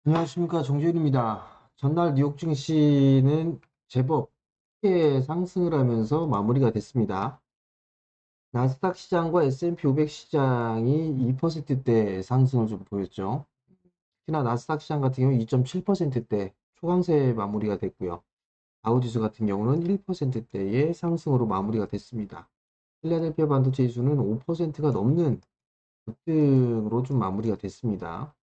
안녕하십니까, 정재윤입니다. 전날 뉴욕 증시는 제법 크게 상승을 하면서 마무리가 됐습니다. 나스닥 시장과 S&P 500 시장이 2%대 상승을 좀 보였죠. 특히나 나스닥 시장 같은 경우 2.7%대 초강세 마무리가 됐고요. 다우지수 같은 경우는 1%대의 상승으로 마무리가 됐습니다. 필라델피아 반도체 지수는 5%가 넘는 급등으로 좀 마무리가 됐습니다.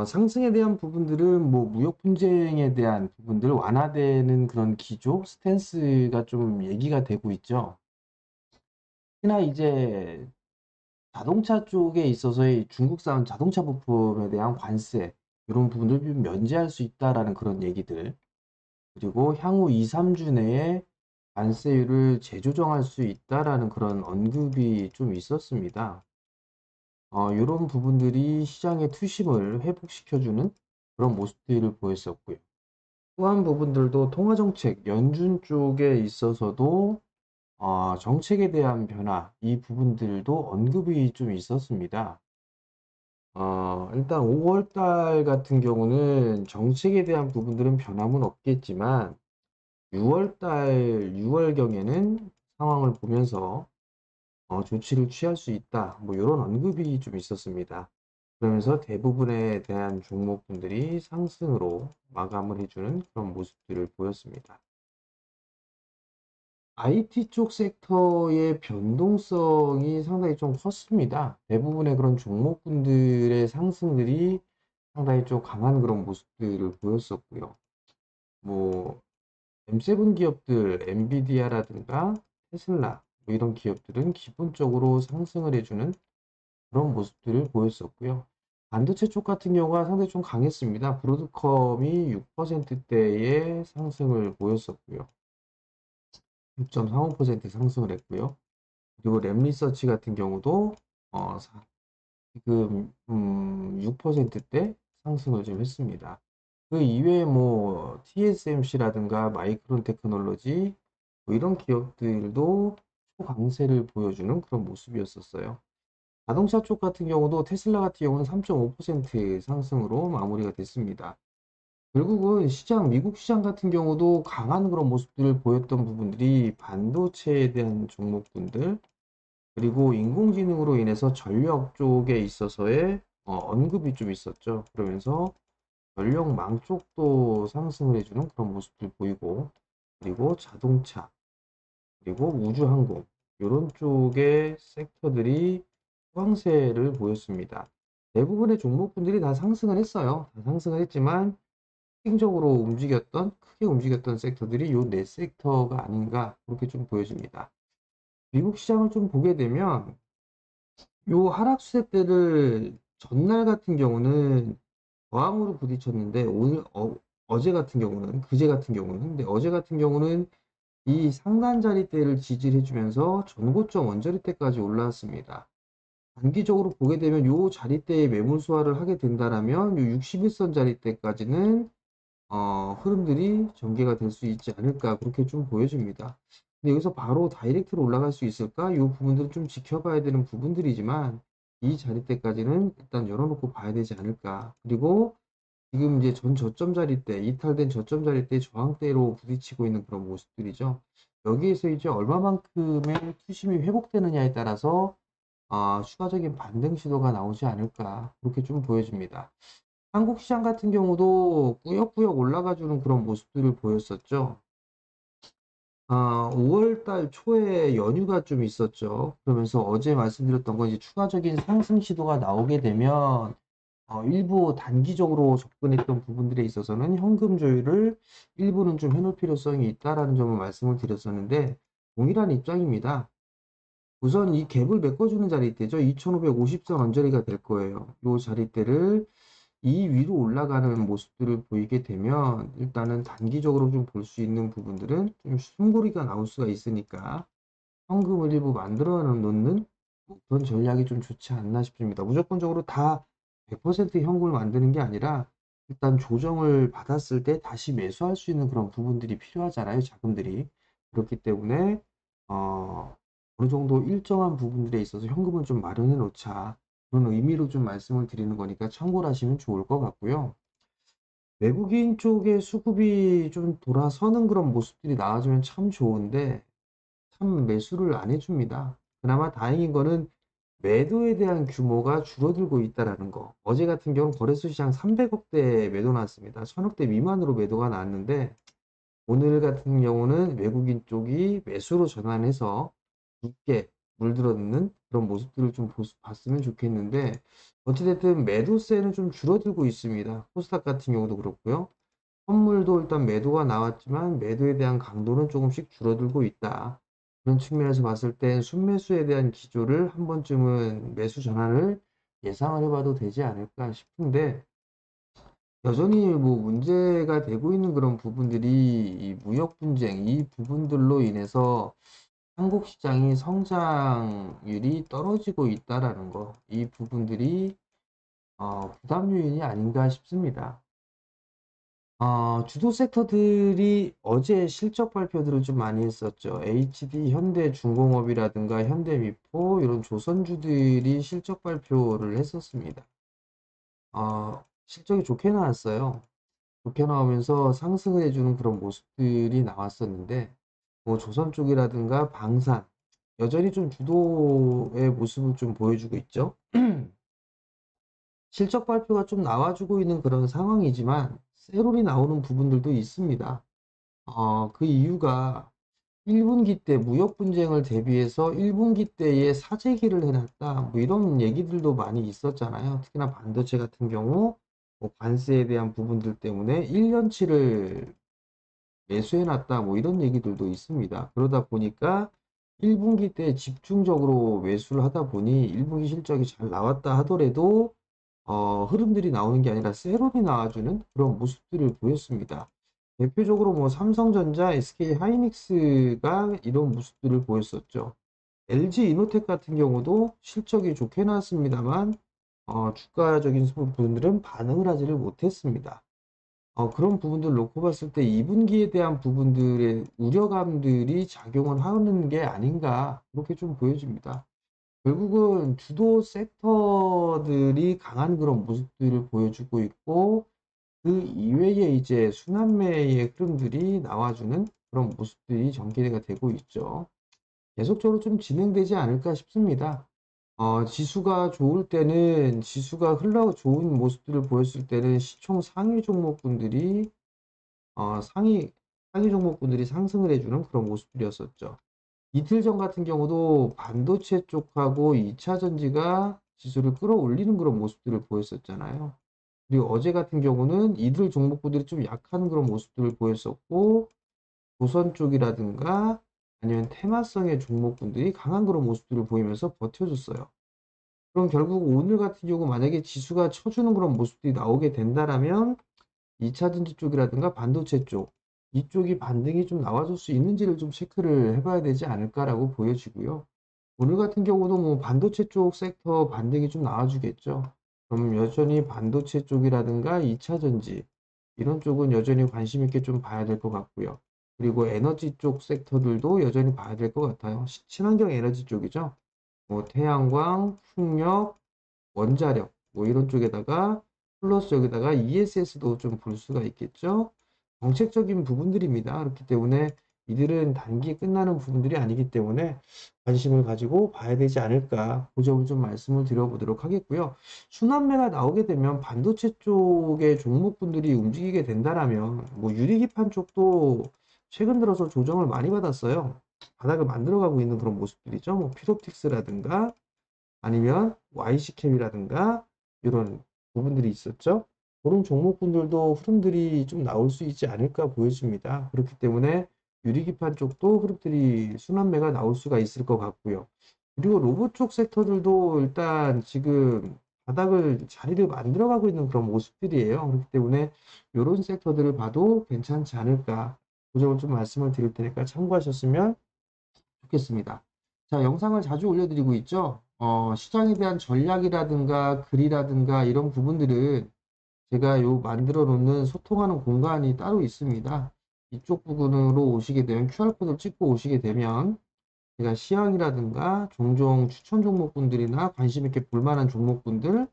상승에 대한 부분들은 뭐 무역 분쟁에 대한 부분들 완화되는 그런 기조, 스탠스가 좀 얘기가 되고 있죠. 특히나 이제 자동차 쪽에 있어서의 중국산 자동차 부품에 대한 관세, 이런 부분들 좀 면제할 수 있다라는 그런 얘기들, 그리고 향후 2, 3주 내에 관세율을 재조정할 수 있다라는 그런 언급이 좀 있었습니다. 이런 부분들이 시장의 투심을 회복시켜주는 그런 모습들을 보였었고요. 또한 부분들도 통화정책, 연준 쪽에 있어서도 정책에 대한 변화, 이 부분들도 언급이 좀 있었습니다. 일단 5월 달 같은 경우는 정책에 대한 부분들은 변함은 없겠지만 6월 달, 6월경에는 상황을 보면서 조치를 취할 수 있다. 뭐 이런 언급이 좀 있었습니다. 그러면서 대부분에 대한 종목군들이 상승으로 마감을 해주는 그런 모습들을 보였습니다. IT 쪽 섹터의 변동성이 상당히 좀 컸습니다. 대부분의 그런 종목군들의 상승들이 상당히 좀 강한 그런 모습들을 보였었고요. 뭐 M7 기업들, 엔비디아라든가 테슬라 뭐 이런 기업들은 기본적으로 상승을 해주는 그런 모습들을 보였었고요. 반도체 쪽 같은 경우가 상당히 좀 강했습니다. 브로드컴이 6%대의 상승을 보였었고요. 6.35% 상승을 했고요. 그리고 램리서치 같은 경우도 지금 6%대 상승을 좀 했습니다. 그 이외에 뭐 TSMC라든가 마이크론 테크놀로지 뭐 이런 기업들도 초강세를 보여주는 그런 모습이었었어요. 자동차 쪽 같은 경우도 테슬라 같은 경우는 3.5% 상승으로 마무리가 됐습니다. 결국은 시장, 미국 시장 같은 경우도 강한 그런 모습들을 보였던 부분들이 반도체에 대한 종목군들, 그리고 인공지능으로 인해서 전력 쪽에 있어서의 언급이 좀 있었죠. 그러면서 전력망 쪽도 상승을 해주는 그런 모습들 보이고, 그리고 자동차, 그리고 우주항공, 이런 쪽의 섹터들이 호황세를 보였습니다. 대부분의 종목군들이 다 상승을 했어요. 다 상승을 했지만 특징적으로 움직였던, 크게 움직였던 섹터들이 요 네 섹터가 아닌가 그렇게 좀 보여집니다. 미국 시장을 좀 보게 되면 요 하락 추세 때를 전날 같은 경우는 저항으로 부딪혔는데 오늘 어제 같은 경우는 그제 같은 경우는 근데 어제 같은 경우는 이 상단 자리대를 지지해 주면서 전고점 원저리대까지 올라왔습니다. 단기적으로 보게 되면 요 자리대에 매물 소화를 하게 된다라면 요 61선 자리대까지는 흐름들이 전개가 될 수 있지 않을까 그렇게 좀 보여집니다. 근데 여기서 바로 다이렉트로 올라갈 수 있을까? 이 부분들은 좀 지켜봐야 되는 부분들이지만 이 자리대까지는 일단 열어놓고 봐야 되지 않을까. 그리고 지금 이제 전 저점 자리대, 이탈된 저점 자리대 저항대로 부딪히고 있는 그런 모습들이죠. 여기에서 이제 얼마만큼의 투심이 회복되느냐에 따라서 추가적인 반등 시도가 나오지 않을까 그렇게 좀 보여집니다. 한국 시장 같은 경우도 꾸역꾸역 올라가주는 그런 모습들을 보였었죠. 5월 달 초에 연휴가 좀 있었죠. 그러면서 어제 말씀드렸던 건 이제 추가적인 상승 시도가 나오게 되면 일부 단기적으로 접근했던 부분들에 있어서는 현금 조율을 일부는 좀 해놓을 필요성이 있다라는 점을 말씀을 드렸었는데 동일한 입장입니다. 우선 이 갭을 메꿔주는 자리대죠. 2550선 언저리가 될 거예요. 이 자리대를 이 위로 올라가는 모습들을 보이게 되면 일단은 단기적으로 좀 볼 수 있는 부분들은 좀 숨고리가 나올 수가 있으니까 현금을 일부 만들어 놓는 그런 전략이 좀 좋지 않나 싶습니다. 무조건적으로 다 100% 현금을 만드는 게 아니라 일단 조정을 받았을 때 다시 매수할 수 있는 그런 부분들이 필요하잖아요, 자금들이. 그렇기 때문에 어, 어느 정도 일정한 부분들에 있어서 현금을 좀 마련해 놓자. 그런 의미로 좀 말씀을 드리는 거니까 참고를 하시면 좋을 것 같고요. 외국인 쪽의 수급이 좀 돌아서는 그런 모습들이 나와주면 참 좋은데 참 매수를 안 해줍니다. 그나마 다행인 거는 매도에 대한 규모가 줄어들고 있다라는 거. 어제 같은 경우는 거래소 시장 300억대 매도 났습니다. 1000억대 미만으로 매도가 났는데 오늘 같은 경우는 외국인 쪽이 매수로 전환해서 깊게 물들어있는 그런 모습들을 좀 봤으면 좋겠는데 어찌됐든 매도세는 좀 줄어들고 있습니다. 코스닥 같은 경우도 그렇고요. 선물도 일단 매도가 나왔지만 매도에 대한 강도는 조금씩 줄어들고 있다. 그런 측면에서 봤을 땐 순매수에 대한 기조를 한 번쯤은 매수 전환을 예상을 해봐도 되지 않을까 싶은데 여전히 뭐 문제가 되고 있는 그런 부분들이 이 무역 분쟁 이 부분들로 인해서 한국 시장이 성장률이 떨어지고 있다라는 거, 이 부분들이 부담 요인이 아닌가 싶습니다. 주도 섹터들이 어제 실적 발표들을 좀 많이 했었죠. HD, 현대중공업이라든가 현대미포 이런 조선주들이 실적 발표를 했었습니다. 실적이 좋게 나왔어요. 좋게 나오면서 상승을 해주는 그런 모습들이 나왔었는데, 뭐 조선 쪽이라든가 방산, 여전히 좀 주도의 모습을 좀 보여주고 있죠. 실적 발표가 좀 나와주고 있는 그런 상황이지만, 세롤이 나오는 부분들도 있습니다. 그 이유가 1분기 때 무역 분쟁을 대비해서 1분기 때에 사재기를 해놨다. 뭐 이런 얘기들도 많이 있었잖아요. 특히나 반도체 같은 경우, 뭐 관세에 대한 부분들 때문에 1년치를 매수해놨다 뭐 이런 얘기들도 있습니다. 그러다 보니까 1분기 때 집중적으로 매수를 하다 보니 1분기 실적이 잘 나왔다 하더라도 흐름들이 나오는 게 아니라 세론이 나와주는 그런 모습들을 보였습니다. 대표적으로 뭐 삼성전자, SK 하이닉스가 이런 모습들을 보였었죠. LG 이노텍 같은 경우도 실적이 좋게 나왔습니다만 주가적인 부분들은 반응을 하지를 못했습니다. 그런 부분들 놓고 봤을 때 2분기에 대한 부분들의 우려감들이 작용을 하는 게 아닌가, 그렇게 좀 보여집니다. 결국은 주도 섹터들이 강한 그런 모습들을 보여주고 있고, 그 이외에 이제 순환매의 흐름들이 나와주는 그런 모습들이 전개가 되고 있죠. 계속적으로 좀 진행되지 않을까 싶습니다. 지수가 좋을 때는 지수가 흘러 좋은 모습들을 보였을 때는 시총 상위 종목군들이 상위 종목군들이 상승을 해주는 그런 모습들이었었죠. 이틀 전 같은 경우도 반도체 쪽하고 2차 전지가 지수를 끌어올리는 그런 모습들을 보였었잖아요. 그리고 어제 같은 경우는 이들 종목군들이 좀 약한 그런 모습들을 보였었고, 조선 쪽이라든가 아니면 테마성의 종목군들이 강한 그런 모습들을 보이면서 버텨줬어요. 그럼 결국 오늘 같은 경우 만약에 지수가 쳐주는 그런 모습들이 나오게 된다라면 2차 전지 쪽이라든가 반도체 쪽 이쪽이 반등이 좀 나와줄 수 있는지를 좀 체크를 해봐야 되지 않을까라고 보여지고요. 오늘 같은 경우도 뭐 반도체 쪽 섹터 반등이 좀 나와주겠죠. 그럼 여전히 반도체 쪽이라든가 2차 전지 이런 쪽은 여전히 관심 있게 좀 봐야 될 것 같고요. 그리고 에너지 쪽 섹터들도 여전히 봐야 될 것 같아요. 친환경 에너지 쪽이죠. 뭐 태양광, 풍력, 원자력 뭐 이런 쪽에다가 플러스 여기다가 ESS도 좀 볼 수가 있겠죠. 정책적인 부분들입니다. 그렇기 때문에 이들은 단기에 끝나는 부분들이 아니기 때문에 관심을 가지고 봐야 되지 않을까, 그 점을 좀 말씀을 드려보도록 하겠고요. 순환매가 나오게 되면 반도체 쪽의 종목군들이 움직이게 된다라면 뭐 유리기판 쪽도 최근 들어서 조정을 많이 받았어요. 바닥을 만들어가고 있는 그런 모습들이죠. 뭐 피롭틱스라든가 아니면 YC캠이라든가 이런 부분들이 있었죠. 그런 종목군들도 흐름들이 좀 나올 수 있지 않을까 보여집니다. 그렇기 때문에 유리기판 쪽도 흐름들이 순환매가 나올 수가 있을 것 같고요. 그리고 로봇 쪽 섹터들도 일단 지금 바닥을 자리를 만들어가고 있는 그런 모습들이에요. 그렇기 때문에 이런 섹터들을 봐도 괜찮지 않을까, 그 점을 좀 말씀을 드릴 테니까 참고하셨으면 좋겠습니다. 자, 영상을 자주 올려드리고 있죠. 시장에 대한 전략이라든가 글이라든가 이런 부분들은 제가 요 만들어 놓는 소통하는 공간이 따로 있습니다. 이쪽 부분으로 오시게 되면 QR코드를 찍고 오시게 되면 제가 시황이라든가 종종 추천 종목분들이나 관심 있게 볼 만한 종목분들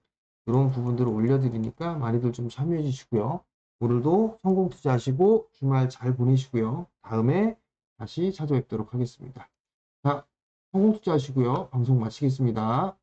이런 부분들을 올려드리니까 많이들 좀 참여해 주시고요. 오늘도 성공 투자하시고 주말 잘 보내시고요. 다음에 다시 찾아뵙도록 하겠습니다. 자, 성공 투자하시고요. 방송 마치겠습니다.